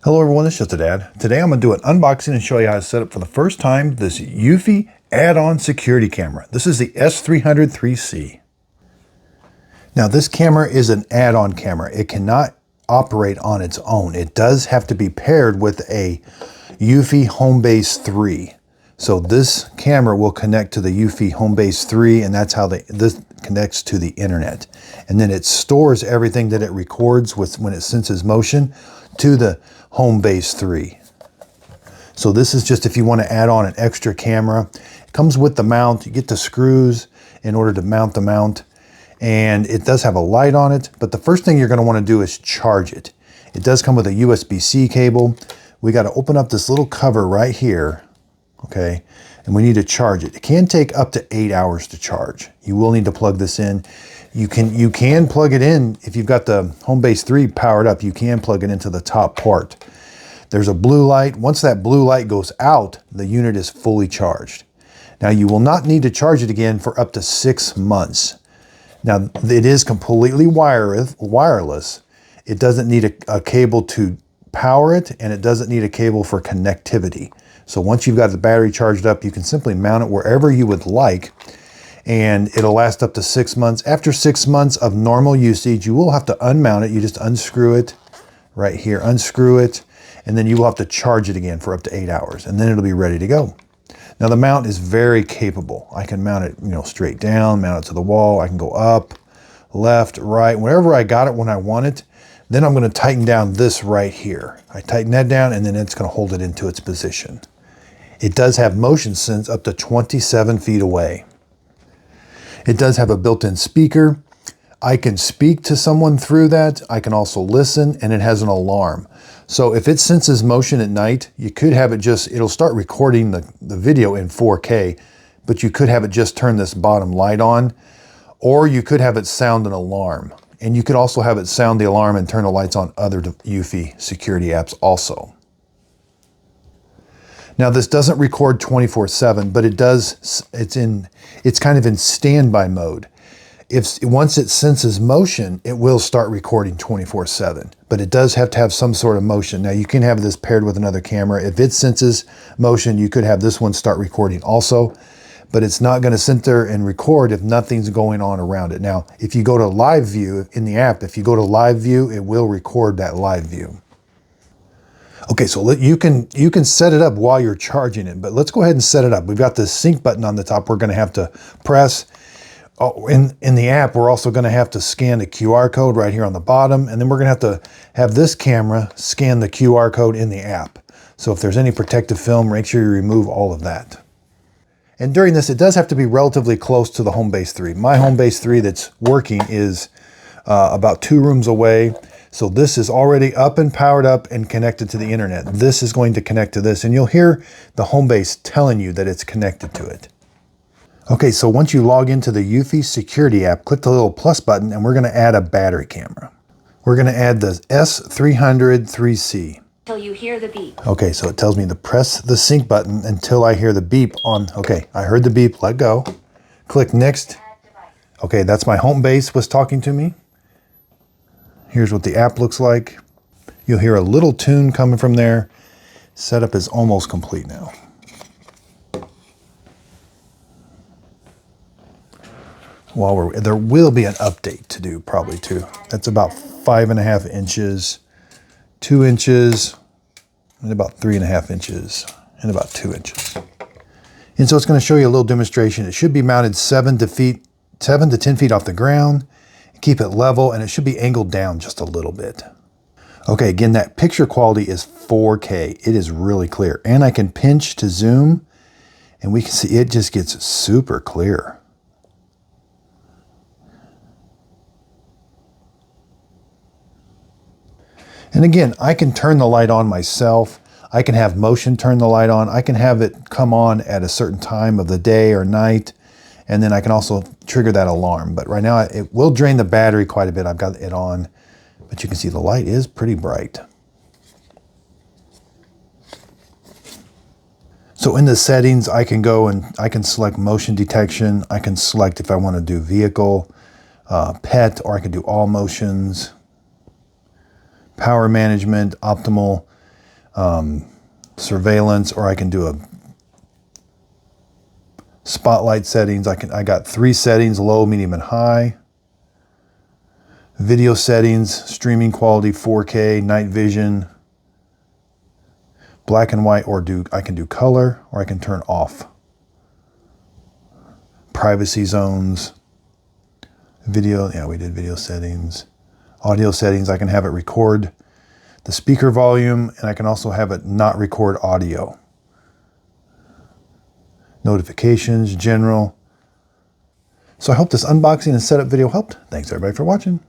Hello everyone, it's Just a Dad. Today I'm going to do an unboxing and show you how to set up for the first time this eufy add-on security camera. This is the S300 3C. Now this camera is an add-on camera. It cannot operate on its own. It does have to be paired with a eufy Homebase 3. So this camera will connect to the eufy Homebase 3, and that's how this connects to the internet. And then it stores everything that it records when it senses motion to the Homebase 3. So this is just if you want to add on an extra camera. It comes with the mount. You get the screws in order to mount the mount. And it does have a light on it, but the first thing you're going to want to do is charge it. It does come with a USB-C cable. We got to open up this little cover right here, okay? And we need to charge it. It can take up to 8 hours to charge. You will need to plug this in. You can plug it in if you've got the Homebase 3 powered up. You can plug it into the top part. There's a blue light. Once that blue light goes out, the unit is fully charged. Now you will not need to charge it again for up to 6 months. Now it is completely wireless. It doesn't need a cable to power it, and it doesn't need a cable for connectivity. So once you've got the battery charged up, you can simply mount it wherever you would like, and it'll last up to 6 months. After 6 months of normal usage, you will have to unmount it. You just unscrew it right here, unscrew it, and then you will have to charge it again for up to 8 hours, and then it'll be ready to go. Now the mount is very capable. I can mount it, straight down, mount it to the wall. I can go up, left, right, wherever I got it when I want it. Then I'm going to tighten down this right here. I tighten that down, and then it's going to hold it into its position. It does have motion sense up to 27 feet away. It does have a built-in speaker. I can speak to someone through that. I can also listen, and it has an alarm. So if it senses motion at night, you could have it it'll start recording the video in 4K, but you could have it just turn this bottom light on, or you could have it sound an alarm. And you could also have it sound the alarm and turn the lights on other eufy security apps also. Now this doesn't record 24/7, but it does, it's kind of in standby mode. Once it senses motion, it will start recording 24/7, but it does have to have some sort of motion. Now you can have this paired with another camera. If it senses motion, you could have this one start recording also, but it's not going to sit there and record if nothing's going on around it. Now, if you go to live view in the app, if you go to live view, it will record that live view. Okay, so you can set it up while you're charging it, but let's go ahead and set it up. We've got this sync button on the top we're going to have to press. Oh, in the app, we're also going to have to scan the QR code right here on the bottom, and then we're going to have this camera scan the QR code in the app. So if there's any protective film, make sure you remove all of that. And during this, it does have to be relatively close to the Homebase 3. My Homebase 3 that's working is about 2 rooms away. So this is already up and powered up and connected to the internet. This is going to connect to this, and you'll hear the Homebase telling you that it's connected to it. Okay, so once you log into the eufy security app, click the little plus button, and we're going to add a battery camera. We're going to add the S300 3C. Till you hear the beep. Okay, so it tells me to press the sync button until I hear the beep on. Okay, I heard the beep, let go. Click next. Okay, that's my Homebase was talking to me. Here's what the app looks like. You'll hear a little tune coming from there. Setup is almost complete now. There will be an update to do probably too. That's about 5.5 inches, 2 inches, and about 3.5 inches, and about 2 inches. And so it's going to show you a little demonstration. It should be mounted 7 to 10 feet off the ground. Keep it level, and it should be angled down just a little bit. Okay, again, that picture quality is 4K. It is really clear. And I can pinch to zoom, and we can see it just gets super clear. And again, I can turn the light on myself. I can have motion turn the light on. I can have it come on at a certain time of the day or night. And then I can also trigger that alarm. But right now it will drain the battery quite a bit. I've got it on, but you can see the light is pretty bright. So in the settings, I can go and I can select motion detection. I can select if I want to do vehicle, pet, or I can do all motions, power management, optimal. surveillance, or I can do a spotlight settings. I got 3 settings: low, medium, and high. Video settings, streaming quality, 4K, night vision, black and white, or I can do color, or I can turn off. Privacy zones, video, yeah, we did video settings. Audio settings, I can have it record the speaker volume, and I can also have it not record audio. Notifications, general. So I hope this unboxing and setup video helped. Thanks everybody for watching.